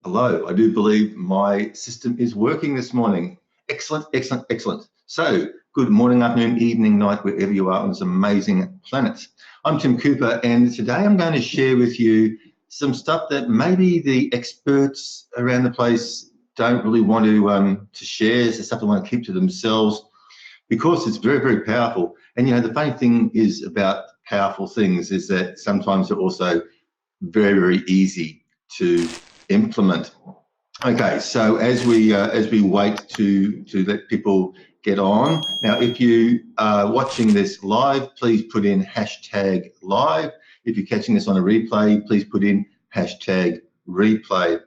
Hello, I do believe my system is working this morning. Excellent, excellent, excellent. So, good morning, afternoon, evening, night, wherever you are on this amazing planet. I'm Tim Cooper, and today I'm going to share with you some stuff that maybe the experts around the place don't really want to share. It's stuff they want to keep to themselves because it's very, very powerful. And you know, the funny thing is about powerful things is that sometimes they're also very, very easy to implement. Okay, so as we wait to let people get on, now if you are watching this live, please put in hashtag live. If you're catching this on a replay, please put in hashtag replay.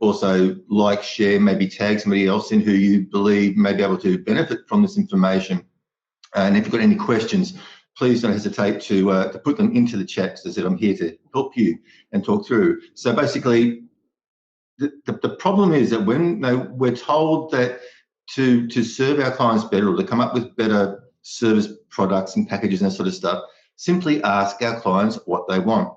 Also, like, share, maybe tag somebody else in who you believe may be able to benefit from this information. And if you've got any questions, please don't hesitate to put them into the chat. As I said, I'm here to help you and talk through. So basically, the problem is that when we're told that to serve our clients better or to come up with better service products and packages and that sort of stuff, simply ask our clients what they want.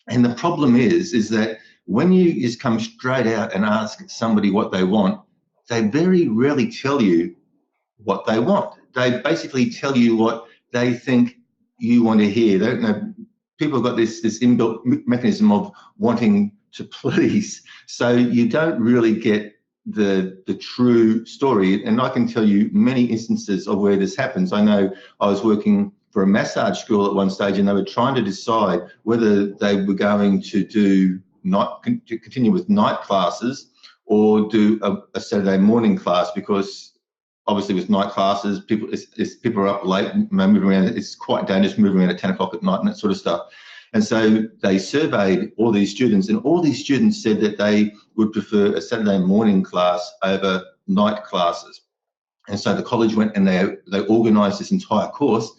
And the problem is that when you just come straight out and ask somebody what they want, they very rarely tell you what they want. They basically tell you what they think you want to hear. They don't know. People have got this inbuilt mechanism of wanting to please, so you don't really get the true story. And I can tell you many instances of where this happens. I know I was working for a massage school at one stage, and they were trying to decide whether they were going to continue with night classes or do a Saturday morning class, because obviously with night classes, people are up late, moving around. It's quite dangerous moving around at 10 o'clock at night and that sort of stuff. And so they surveyed all these students, and all these students said that they would prefer a Saturday morning class over night classes. And so the college went and they organised this entire course,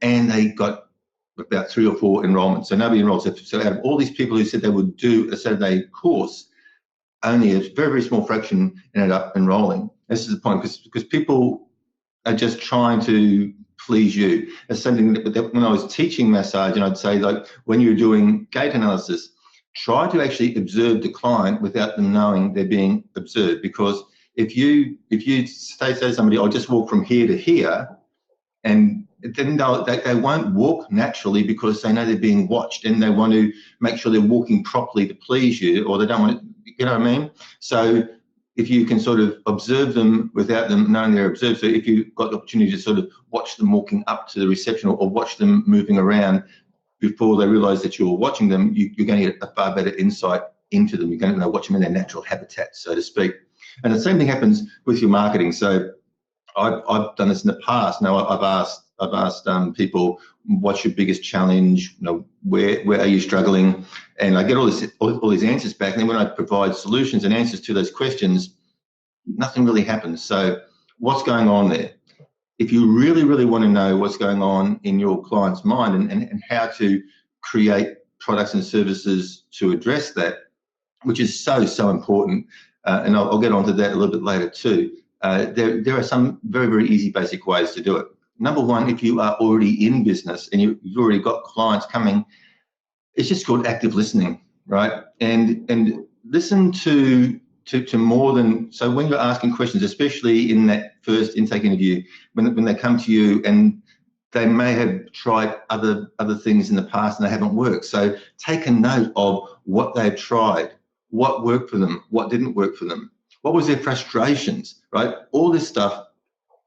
and they got about 3 or 4 enrolments. So nobody enrolled. So out of all these people who said they would do a Saturday course, only a very, very small fraction ended up enrolling. This is the point, because people are just trying to please you. It's something that when I was teaching massage, and I'd say, like, when you're doing gait analysis, try to actually observe the client without them knowing they're being observed. Because if you say to somebody, I'll just walk from here to here, and then they won't walk naturally because they know they're being watched, and they want to make sure they're walking properly to please you, or they don't want to, you know what I mean? So if you can sort of observe them without them knowing they're observed, so if you've got the opportunity to sort of watch them walking up to the reception, or watch them moving around before they realise that you're watching them, you're going to get a far better insight into them. You're going to watch them in their natural habitat, so to speak. And the same thing happens with your marketing. So I've done this in the past. Now I've asked people, what's your biggest challenge? You know, where are you struggling? And I get all these answers back. And then when I provide solutions and answers to those questions, nothing really happens. So what's going on there? If you really, really want to know what's going on in your client's mind and how to create products and services to address that, which is so important, and I'll get onto that a little bit later too. There are some very, very easy, basic ways to do it. Number one, if you are already in business and you've already got clients coming, it's just called active listening, right? And listen to more than, so when you're asking questions, especially in that first intake interview, when they come to you and they may have tried other things in the past and they haven't worked. So take a note of what they've tried, what worked for them, what didn't work for them, what was their frustrations, right? All this stuff,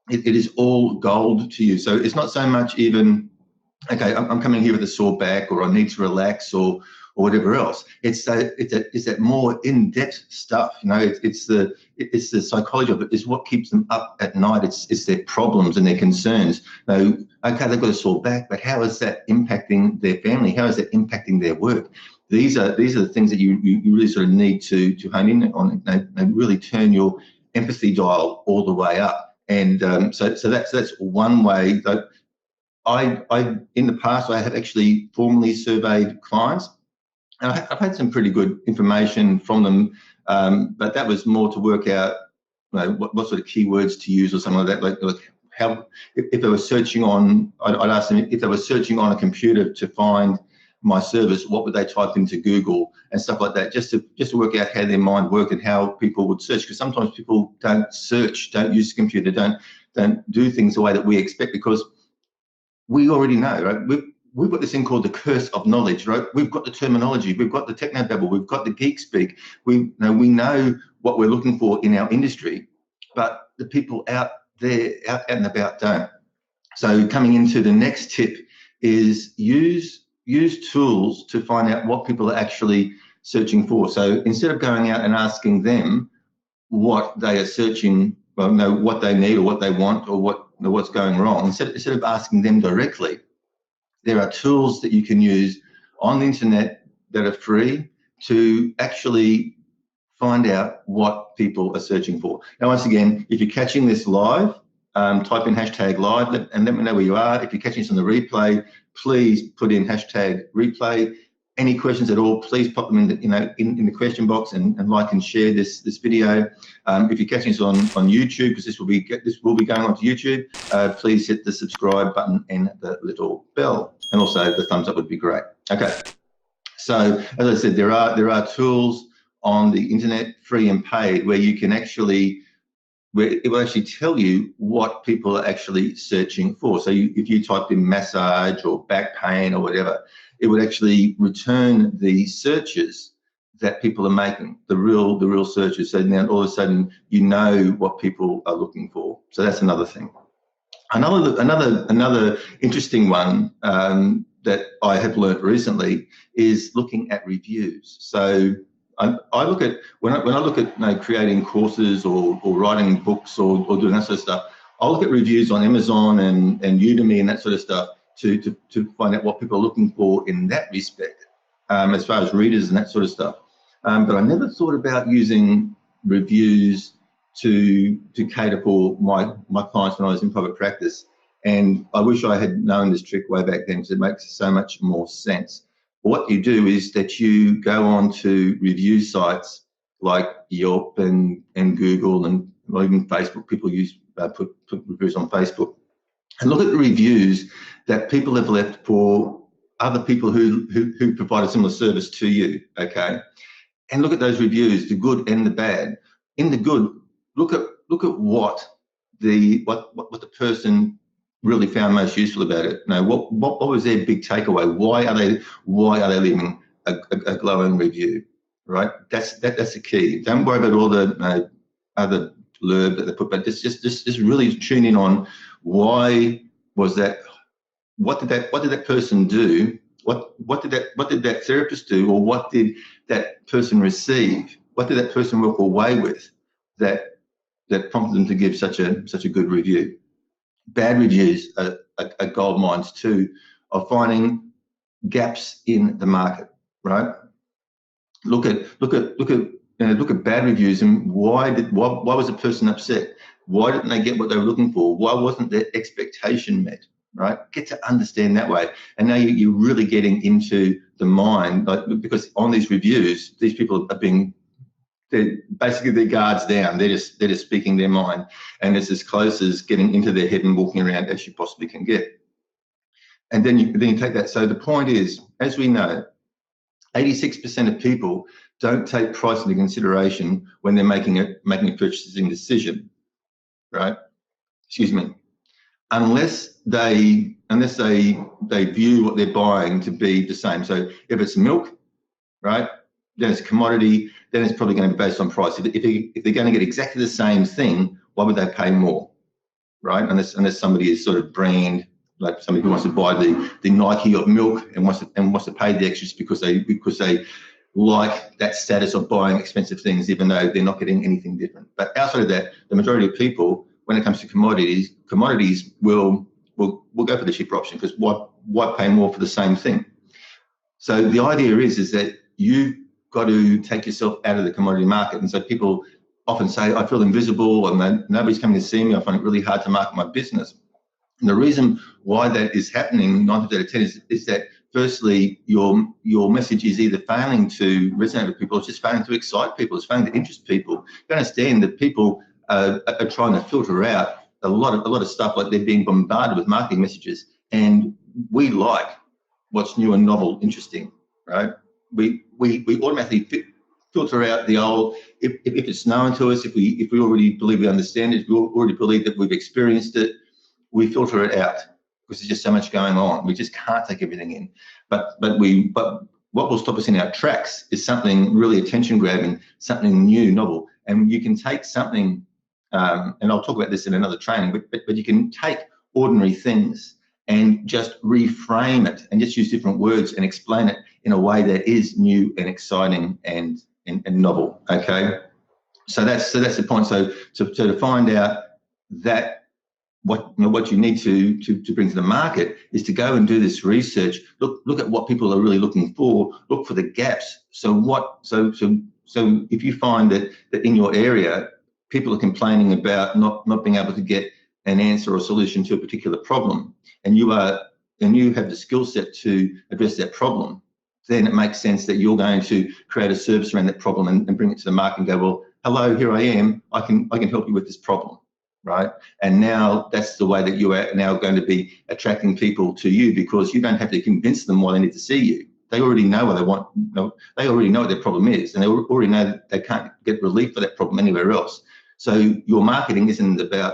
it is all gold to you. So it's not so much even, okay, I'm coming here with a sore back, or I need to relax, or whatever else. It's that more in-depth stuff. You know, it's the psychology of it. Is what keeps them up at night. It's their problems and their concerns. Now, okay, they've got a sore back, but how is that impacting their family? How is that impacting their work? These are the things that you really sort of need to hone in on and really turn your empathy dial all the way up. And so that's one way that I in the past I have actually formally surveyed clients, and I've had some pretty good information from them, but that was more to work out, you know, what sort of keywords to use or something like that. Like how, if they were searching on, I'd ask them if they were searching on a computer to find my service, what would they type into Google and stuff like that, just to work out how their mind work and how people would search. Because sometimes people don't search, don't use the computer, don't do things the way that we expect, because we already know, right? We've got this thing called the curse of knowledge, right? We've got the terminology, we've got the technobabble, we've got the geek speak. We know what we're looking for in our industry, but the people out there, out and about, don't. So coming into the next tip is use tools to find out what people are actually searching for. So instead of going out and asking them what they are searching, well, no, what they need or what they want or what's going wrong, instead of asking them directly, there are tools that you can use on the internet that are free to actually find out what people are searching for. Now, once again, if you're catching this live, type in hashtag live and let me know where you are. If you're catching this on the replay, please put in hashtag replay. Any questions at all, please pop them in the question box and like and share this video. If you're catching this on YouTube, because this will be going onto YouTube, please hit the subscribe button and the little bell, and also the thumbs up would be great. Okay, so as I said, there are tools on the internet, free and paid, where you can where it will actually tell you what people are actually searching for. So if you typed in massage or back pain or whatever, it would actually return the searches that people are making, the real searches. So now all of a sudden you know what people are looking for. So that's another thing. Another interesting one that I have learned recently is looking at reviews. So I look at when I look at creating courses or writing books or doing that sort of stuff, I'll look at reviews on Amazon and Udemy and that sort of stuff to find out what people are looking for in that respect, as far as readers and that sort of stuff. But I never thought about using reviews to cater for my clients when I was in private practice. And I wish I had known this trick way back then, because it makes so much more sense. What you do is that you go on to review sites like Yelp and Google and even Facebook. People put reviews on Facebook, and look at the reviews that people have left for other people who provide a similar service to you. Okay, and look at those reviews, the good and the bad. In the good, look at what the person really found most useful about it. No, what was their big takeaway? Why are they leaving a glowing review? Right. That's the key. Don't worry about all the other blurb that they put, but just really tune in on why was that. What did that person do? What did that therapist do, or what did that person receive? What did that person walk away with that prompted them to give such a good review? Bad reviews are gold mines too, of finding gaps in the market. Right? Look at bad reviews and why was a person upset? Why didn't they get what they were looking for? Why wasn't their expectation met? Right? Get to understand that way, and now you're really getting into the mind, because on these reviews, these people are they're basically their guards down. They're just speaking their mind, and it's as close as getting into their head and walking around as you possibly can get. And then you take that. So the point is, as we know, 86% of people don't take price into consideration when they're making a purchasing decision, right? Excuse me. Unless they view what they're buying to be the same. So if it's milk, right, then it's a commodity, then it's probably going to be based on price. If they're going to get exactly the same thing, why would they pay more, right? Unless somebody is sort of brand, like somebody who wants to buy the Nike of milk and wants to pay the extras because they like that status of buying expensive things, even though they're not getting anything different. But outside of that, the majority of people, when it comes to commodities will go for the cheaper option, because why pay more for the same thing? So the idea is that you've got to take yourself out of the commodity market. And so people often say, I feel invisible, and nobody's coming to see me. I find it really hard to market my business. And the reason why that is happening 9 out of 10 is that, firstly, your message is either failing to resonate with people, or it's just failing to excite people, it's failing to interest people. You understand that people are trying to filter out a lot of stuff, like they're being bombarded with marketing messages, and we like what's new and novel, interesting, right? We automatically filter out the old. If it's known to us, if we already believe we understand it, if we already believe that we've experienced it, we filter it out because there's just so much going on. We just can't take everything in. But what will stop us in our tracks is something really attention grabbing, something new, novel. And you can take something, and I'll talk about this in another training, but you can take ordinary things and just reframe it and just use different words and explain it in a way that is new and exciting and novel. Okay, so that's the point. So to find out that what you need to bring to the market is to go and do this research. Look at what people are really looking for. Look for the gaps. So if you find that in your area people are complaining about not being able to get an answer or solution to a particular problem, and you have the skill set to address that problem, then it makes sense that you're going to create a service around that problem and bring it to the market and go, well, hello, here I am. I can help you with this problem. Right, and now that's the way that you are now going to be attracting people to you, because you don't have to convince them why they need to see you. They already know what they want. They already know what their problem is, and they already know that they can't get relief for that problem anywhere else. So your marketing isn't about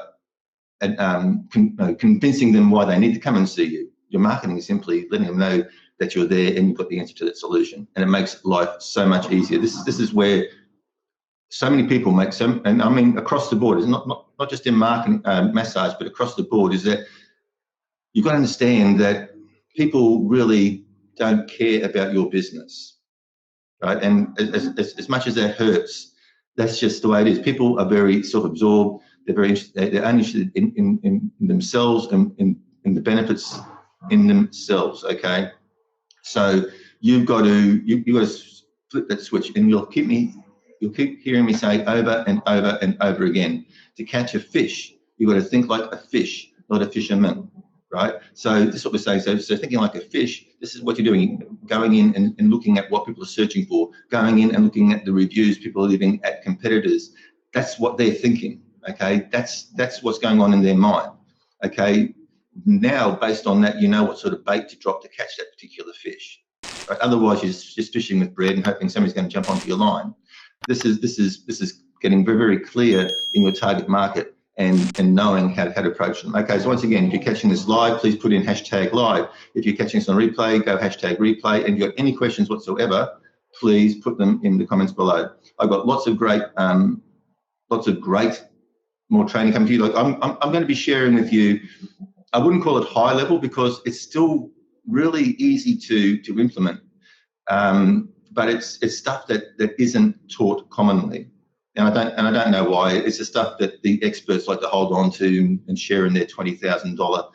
convincing them why they need to come and see you. Your marketing is simply letting them know that you're there and you've got the answer to that solution, and it makes life so much easier. This is where so many people make some, and I mean across the board, it's not just in marketing, massage, but across the board, is that you've got to understand that people really don't care about your business, right? And as much as that hurts, that's just the way it is. People are very self-absorbed. They're only interested in themselves and in the benefits in themselves. Okay, so you've got to flip that switch, and you'll keep hearing me say over and over and over again, to catch a fish, you've got to think like a fish, not a fisherman, right? So this is what we're saying. So thinking like a fish, this is what you're doing, going in and looking at what people are searching for, going in and looking at the reviews people are leaving at competitors. That's what they're thinking, okay? That's what's going on in their mind, okay? Now, based on that, you know what sort of bait to drop to catch that particular fish, right? Otherwise, you're just fishing with bread and hoping somebody's going to jump onto your line. This is getting very, very clear in your target market and knowing how to approach them. Okay, so once again, if you're catching this live, please put in #live. If you're catching this on replay, go #replay. And if you've got any questions whatsoever, please put them in the comments below. I've got lots of great more training coming to you. Like I'm going to be sharing with you. I wouldn't call it high level because it's still really easy to implement. But it's stuff that isn't taught commonly, and I don't know why. It's the stuff that the experts like to hold on to and share in their $20,000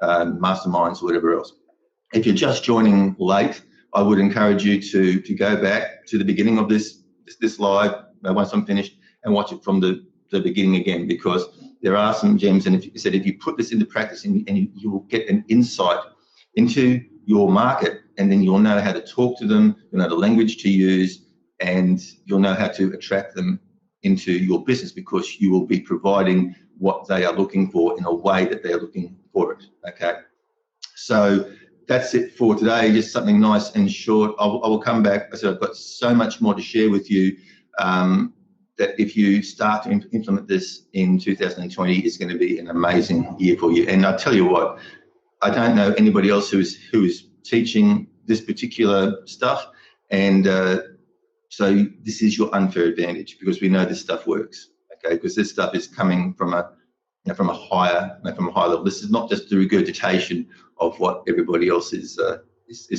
masterminds or whatever else. If you're just joining late, I would encourage you to go back to the beginning of this live once I'm finished and watch it from the beginning again, because there are some gems. And if you put this into practice and you will get an insight into your market, and then you'll know how to talk to them, you'll know the language to use, and you'll know how to attract them into your business, because you will be providing what they are looking for in a way that they are looking for it. Okay, so that's it for today. Just something nice and short. I will come back. I said I've got so much more to share with you, that if you start to implement this in 2020, it's going to be an amazing year for you. And I tell you what, I don't know anybody else who is teaching this particular stuff, and so this is your unfair advantage, because we know this stuff works. Okay, because this stuff is coming from a higher level. This is not just the regurgitation of what everybody else is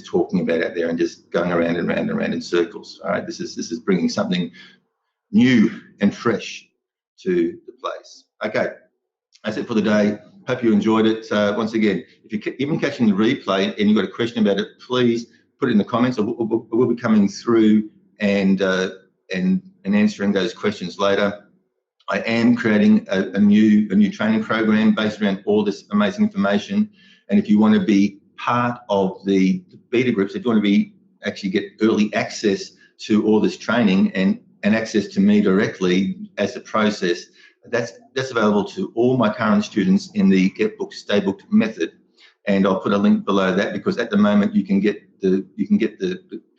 talking about out there and just going around and round and round in circles. All right, this is bringing something new and fresh to the place. Okay, that's it for the day. Hope you enjoyed it. Once again, if you're even catching the replay and you've got a question about it, please put it in the comments. We'll be coming through and answering those questions later. I am creating a new training program based around all this amazing information. And if you want to be part of the beta groups, if you want to actually get early access to all this training and access to me directly as the process, that's available to all my current students in the Get Booked, Stay Booked method. and I'll put a link below that, because at the moment you can get the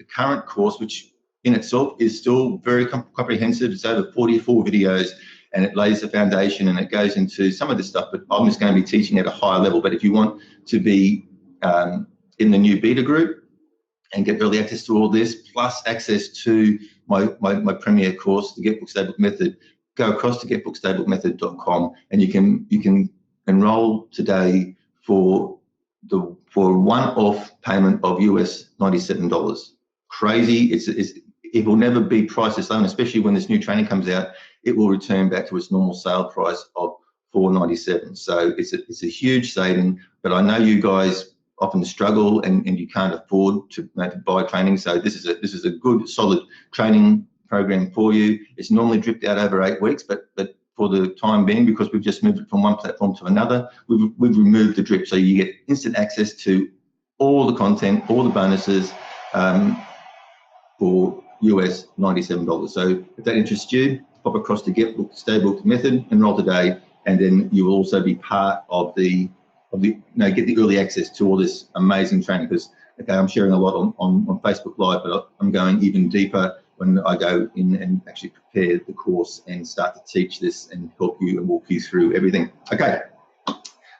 current course, which in itself is still very comprehensive. It's over 44 videos, and it lays the foundation and it goes into some of this stuff, but I'm just going to be teaching at a higher level. But if you want to be in the new beta group and get early access to all this, plus access to my premier course, the Get Book Stay Book Method, go across to getbookstayboookmethod.com, and you can enroll today for a one-off payment of US $97. Crazy! It will never be priced this low, and especially when this new training comes out, it will return back to its normal sale price of $497. So it's a huge saving. But I know you guys often struggle and you can't afford to buy training. So this is a good solid training program for you. It's normally dripped out over 8 weeks, but for the time being, because we've just moved it from one platform to another, we've removed the drip, so you get instant access to all the content, all the bonuses for US $97. So if that interests you, pop across to Get Book Stay Book Method, enroll today, and then you will also be part of get the early access to all this amazing training. Because I'm sharing a lot on Facebook Live, but I'm going even deeper when I go in and actually prepare the course and start to teach this and help you and walk you through everything. Okay,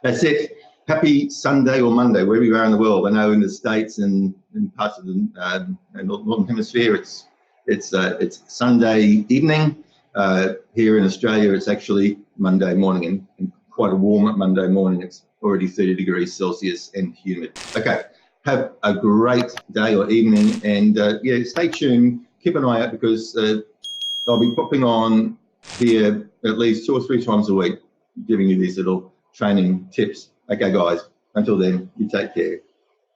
that's it. Happy Sunday or Monday, wherever you are in the world. I know in the States and in parts of the Northern Hemisphere, it's Sunday evening. Here in Australia, it's actually Monday morning, and quite a warm Monday morning. It's already 30 degrees Celsius and humid. Okay, have a great day or evening, and yeah, stay tuned. Keep an eye out, because I'll be popping on here at least 2 or 3 times a week, giving you these little training tips. Okay, guys, until then, you take care.